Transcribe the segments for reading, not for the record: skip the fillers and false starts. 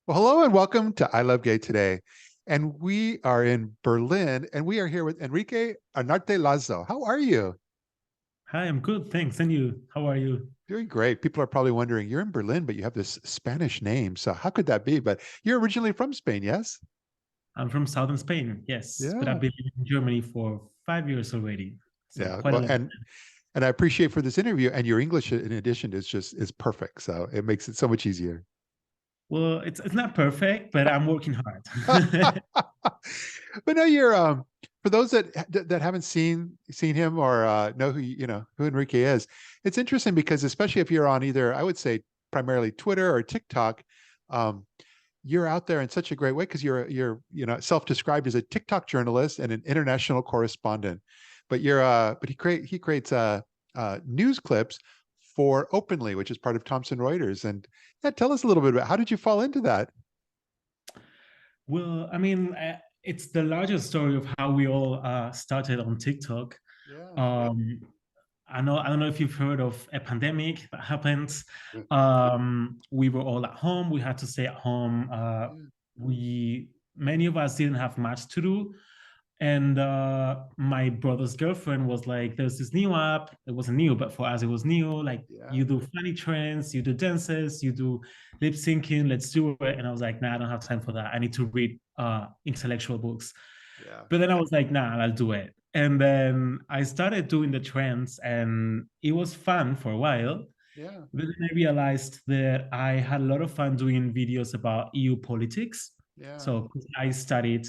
Well, hello and welcome to I Love Gay today. And we are in Berlin and we are here with Enrique Anarte Lazo. How are you? Hi, I'm good, thanks. And you? How are you? Doing great. People are probably wondering, you're in Berlin, but you have this Spanish name. So how could that be? But you're originally from Spain, yes? I'm from southern Spain, yes, but I've Yeah. been in Germany for 5 years already, so Yeah. quite a Well, long time. and I appreciate for this interview and your English in addition is perfect. So it makes it so much easier. Well, it's not perfect, but I'm working hard. But no, you're for those that haven't seen him or know who Enrique is. It's interesting because especially if you're on either, I would say primarily Twitter or TikTok, um, you're out there in such a great way because you're self-described as a TikTok journalist and an international correspondent. But he creates news clips for Openly, which is part of Thomson Reuters. And yeah, tell us a little bit about how did you fall into that? Well, I mean, it's the largest story of how we all started on TikTok. Yeah. Um, I don't know if you've heard of a pandemic that happened. Yeah. We were all at home. We had to stay at home. Yeah. Many of us didn't have much to do. And my brother's girlfriend was like, there's this new app. It wasn't new, but for us, it was new. Like, Yeah. you do funny trends, you do dances, you do lip syncing, let's do it. And I was like, nah, I don't have time for that. I need to read intellectual books. Yeah. But then I was like, nah, I'll do it. And then I started doing the trends, and it was fun for a while. Yeah. But then I realized that I had a lot of fun doing videos about EU politics. Yeah. So I studied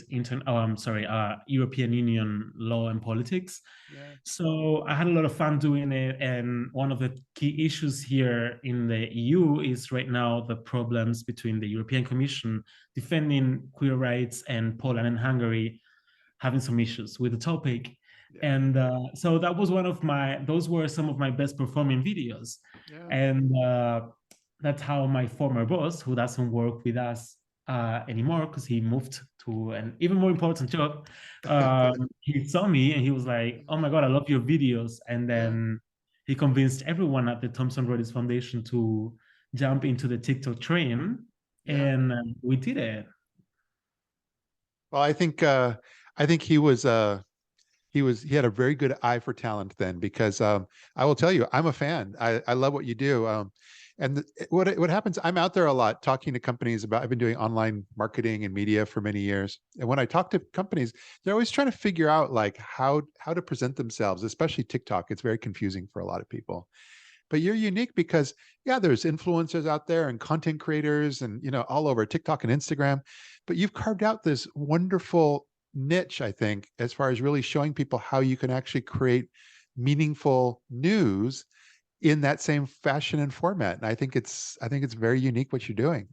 European Union law and politics. Yeah. So I had a lot of fun doing it. And one of the key issues here in the EU is right now the problems between the European Commission defending queer rights and Poland and Hungary having some issues with the topic. Yeah. And so that was those were some of my best performing videos. Yeah. And that's how my former boss, who doesn't work with us anymore because he moved to an even more important job, he saw me and he was like, oh my God, I love your videos. And Yeah. then he convinced everyone at the Thomson Reuters Foundation to jump into the TikTok train. Yeah. And we did it. Well, I think he had a very good eye for talent then because I will tell you, I'm a fan. I love what you do. And what happens, I'm out there a lot talking to companies about, I've been doing online marketing and media for many years. And when I talk to companies, they're always trying to figure out like how to present themselves, especially TikTok. It's very confusing for a lot of people. But you're unique because yeah, there's influencers out there and content creators and all over TikTok and Instagram, but you've carved out this wonderful niche, I think, as far as really showing people how you can actually create meaningful news in that same fashion and format. And I think it's very unique what you're doing.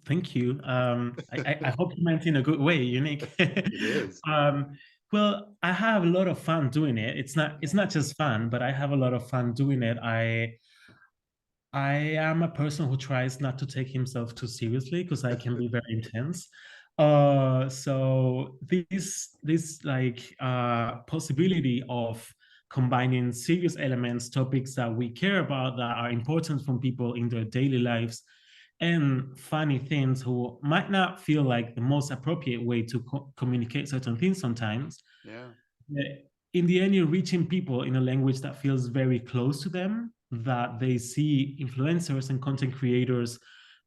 Thank you. I hope you meant in a good way, unique. It is. um, well, I have a lot of fun doing it. It's Yeah. not just fun, but I have a lot of fun doing it. I am a person who tries not to take himself too seriously because I can be very intense. So this like possibility of combining serious elements, topics that we care about that are important from people in their daily lives, and funny things who might not feel like the most appropriate way to communicate certain things sometimes. Yeah. In the end, you're reaching people in a language that feels very close to them, that they see influencers and content creators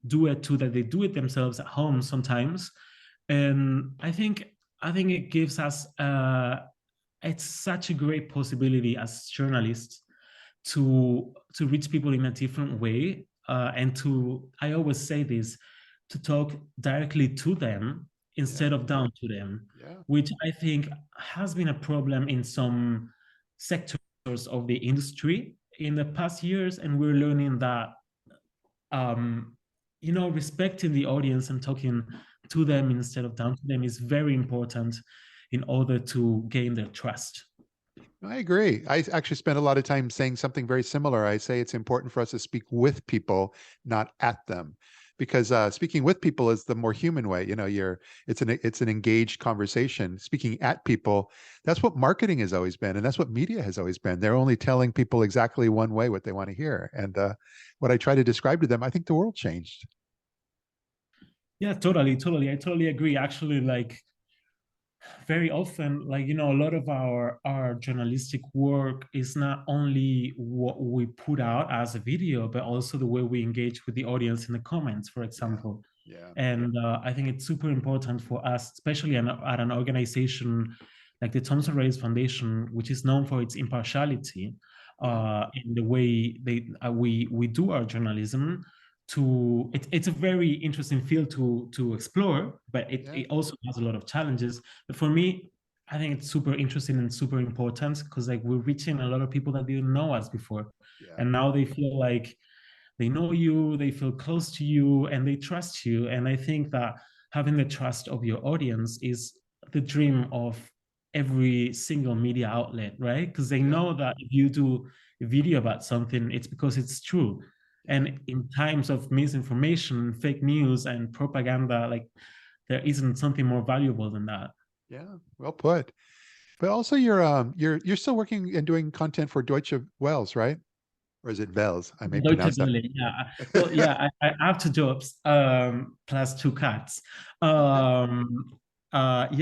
do it too, that they do it themselves at home sometimes. And I think it gives us it's such a great possibility as journalists to reach people in a different way, and to, I always say this, to talk directly to them Yeah. instead of down to them, Yeah. which I think has been a problem in some sectors of the industry in the past years. And we're learning that um, respecting the audience and talking to them instead of down to them is very important in order to gain their trust. I agree. I actually spend a lot of time saying something very similar. I say it's important for us to speak with people, not at them, because speaking with people is the more human way. It's an engaged conversation. Speaking at people, that's what marketing has always been, and that's what media has always been. They're only telling people exactly one way what they want to hear, and what I try to describe to them, I think the world changed. Yeah, totally. I totally agree. Actually, like very often, like a lot of our journalistic work is not only what we put out as a video, but also the way we engage with the audience in the comments, for Yeah. example. Yeah. And I think it's super important for us, especially at an organization like the Thomson Reuters Foundation, which is known for its impartiality Yeah. in the way we do our journalism. It's a very interesting field to explore, but Yeah. it also has a lot of challenges. But for me, I think it's super interesting and super important because like we're reaching a lot of people that didn't know us before, Yeah. and now they feel like they know you, they feel close to you, and they trust you. And I think that having the trust of your audience is the dream of every single media outlet, right? Because they Yeah. know that if you do a video about something, it's because it's true. Yeah. And in times of misinformation, fake news, and propaganda, like there isn't something more valuable than that. Yeah. Well put. But also you're still working and doing content for Deutsche Welles, right? Or is it Welles? I may Deutsche pronounce that. Welle, yeah. Well, yeah, I have two jobs, plus two cats. Okay.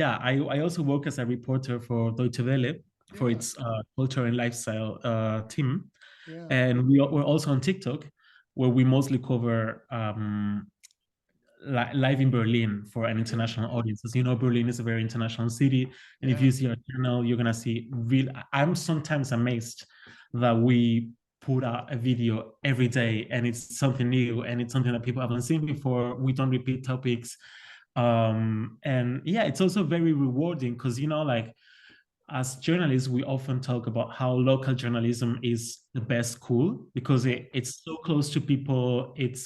Yeah, I also work as a reporter for Deutsche Welle for Yeah. its culture and lifestyle team. Yeah. And we're also on TikTok, where we mostly cover live in Berlin for an Yeah. international audience. As you know, Berlin is a very international city, and if Yeah. you see our channel, you're gonna see real. I'm sometimes amazed that we put out a video every day, and it's something new, and it's something that people haven't seen before. We don't repeat topics, and yeah, it's also very rewarding because like as journalists, we often talk about how local journalism is the best school because Yeah. it's so close to people. It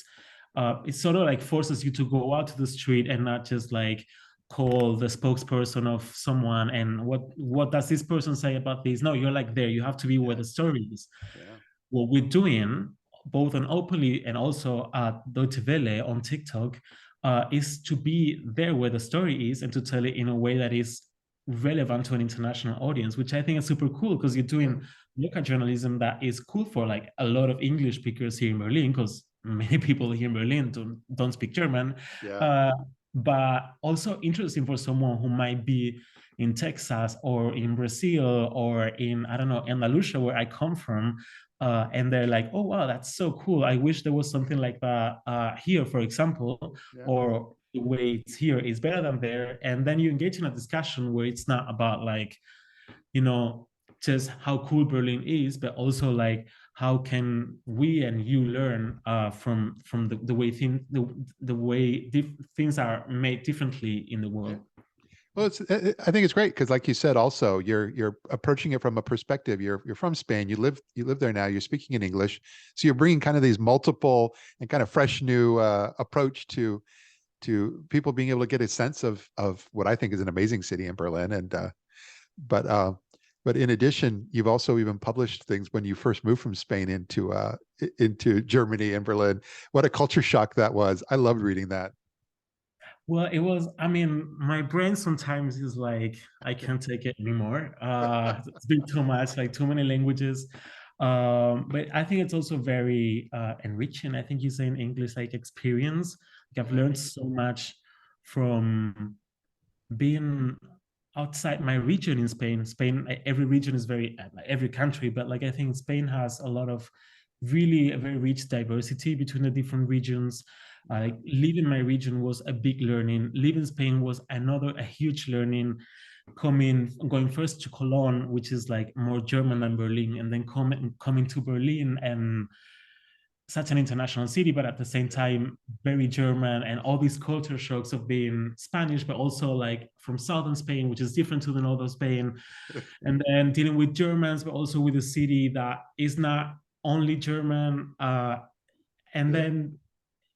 sort of like forces you to go out to the street and not just like call the spokesperson of someone and what does this person say about this? No, you're like there. You have to be where Yeah. the story is. Yeah. What we're doing, both on openly and also at Deutsche Welle on TikTok, is to be there where the story is and to tell it in a way that is relevant to an international audience, which I think is super cool because you're Yeah. doing local journalism that is cool for like a lot of English speakers here in Berlin, because many people here in Berlin don't speak German. Yeah. Uh, but also interesting for someone who might be in Texas or in Brazil or in, I don't know, Andalusia, where I come from, and they're like, oh wow, that's so cool, I wish there was something like that here, for example, Yeah. or the way it's here is better than there. And then you engage in a discussion where it's not about like you know just how cool Berlin is, but also like how can we and you learn from the way the way things are made differently in the Yeah. world. Well, I think it's great because, like you said, also you're approaching it from a perspective. You're from Spain. You live there now. You're speaking in English, so you're bringing kind of these multiple and kind of fresh new approach to people being able to get a sense of what I think is an amazing city in Berlin. And but uh, but in addition, you've also even published things when you first moved from Spain into Germany and Berlin. What a culture shock that was! I loved reading that. Well, it was, I mean, my brain sometimes is like, I can't take it anymore. It's been too much, like too many languages. But I think it's also very enriching. I think you say in English, like experience. Like I've Yeah. learned so much from being outside my region in Spain. Spain, every region is very, every country, but like I think Spain has a lot of really a very rich diversity between the different regions. Yeah. Like living my region was a big learning. Living Spain was a huge learning. Going first to Cologne, which is like more German than Berlin, and then coming to Berlin and such an international city, but at the same Yeah. time, very German, and all these culture shocks of being Spanish, but also like from southern Spain, which is different to the northern Spain. And then dealing with Germans, but also with a city that is not only German. And Yeah. then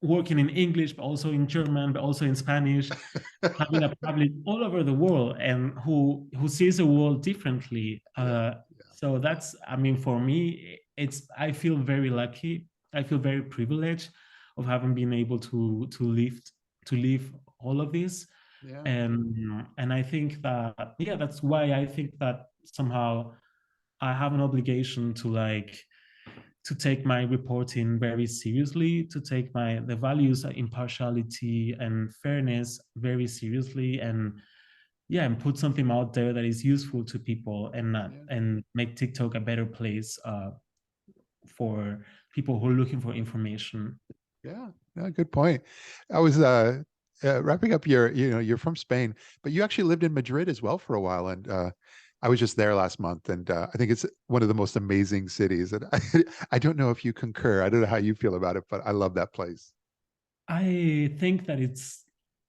working in English, but also in German, but also in Spanish, having a public all over the world and who sees the world differently. Yeah. So that's, I mean, for me, it's I feel very lucky. I feel very privileged of having been able to live all of this, Yeah. and I think that yeah, that's why I think that somehow I have an obligation to like to take my reporting very seriously, to take the values of impartiality and fairness very seriously, and yeah, and put something out there that is useful to people, Yeah. and make TikTok a better place for people who are looking for information. Yeah, no, good point. I was wrapping up you're from Spain, but you actually lived in Madrid as well for a while, and I was just there last month, and I think it's one of the most amazing cities. And I don't know if you concur. I don't know how you feel about it, but I love that place. I think that it's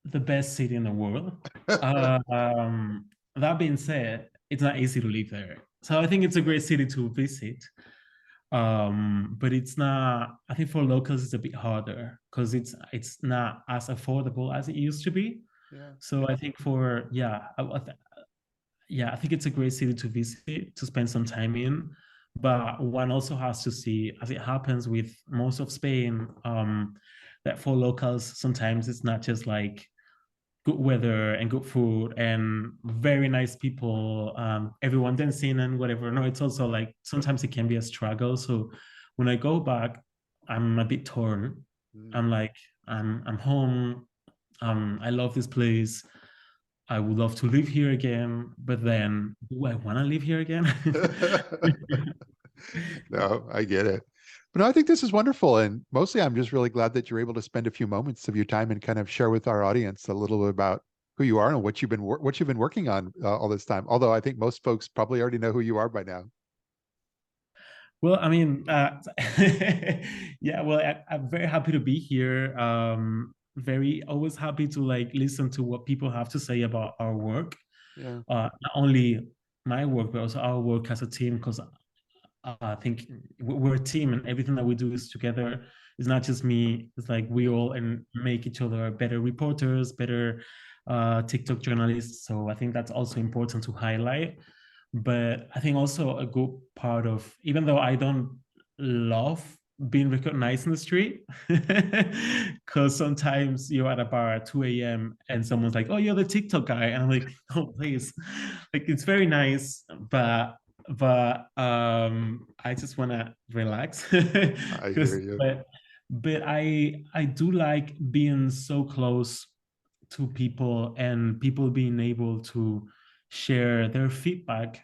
the best city in the world. That being said, it's not easy to live there. So I think it's a great city to visit. But it's not, I think for locals it's a bit harder because it's not as affordable as it used to be. Yeah, So I think for yeah, I think it's a great city to visit, to spend some time in. But one also has to see, as it happens with most of Spain, that for locals, sometimes it's not just like good weather and good food and very nice people, everyone dancing and whatever. No, it's also like sometimes it can be a struggle. So when I go back, I'm a bit torn. mm. I'm like, I'm home. I love this place. I would love to live here again, but then do I want to live here again? No, I get it. But no, I think this is wonderful. And mostly I'm just really glad that you're able to spend a few moments of your time and kind of share with our audience a little bit about who you are and what you've been working on all this time. Although I think most folks probably already know who you are by now. Well, I mean, yeah, well, I'm very happy to be here. Very always happy to like listen to what people have to say about our work. Yeah. Not only my work, but also our work as a team, because I think we're a team and everything that we do is together. It's not just me. It's like we Yeah. all and make each other better reporters, better TikTok journalists. So I think that's also important to highlight. But I think also a good part of, even though I don't love being recognized in the street, because sometimes you're at a bar at 2 a.m. and someone's like, "Oh, you're the TikTok guy," and I'm like, "Oh, please," like it's very nice, but I just want to relax I hear because you. but I do like being so close to people and people being able to share their feedback,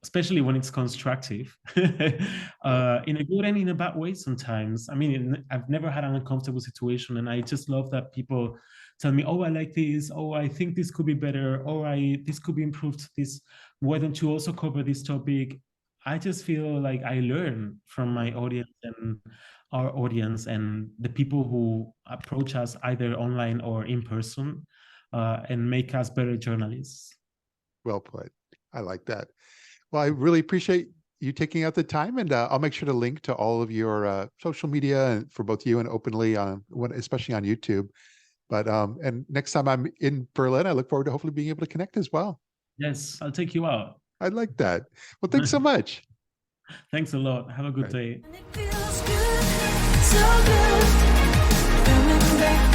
especially when it's constructive, Yeah. in a good and in a bad way sometimes. I mean, I've never had an uncomfortable situation, and I just love that people tell me, "Oh, I like this. Oh, I think this could be better. Or this could be improved. This, why don't you also cover this topic?" I just feel like I learn from my Yeah. audience and our audience and the people who approach us either online or in person, and make us better journalists. Well put. I like that. Well, I really appreciate you taking out the time, and I'll make sure to link to all of your social media for both you and openly on especially on YouTube. But and next time I'm in Berlin, I look forward to hopefully being able to connect as well. Yes, I'll take you out. I'd like that. Well, thanks so much. Thanks a lot. Have a All good right. day. And it feels good, so good, coming back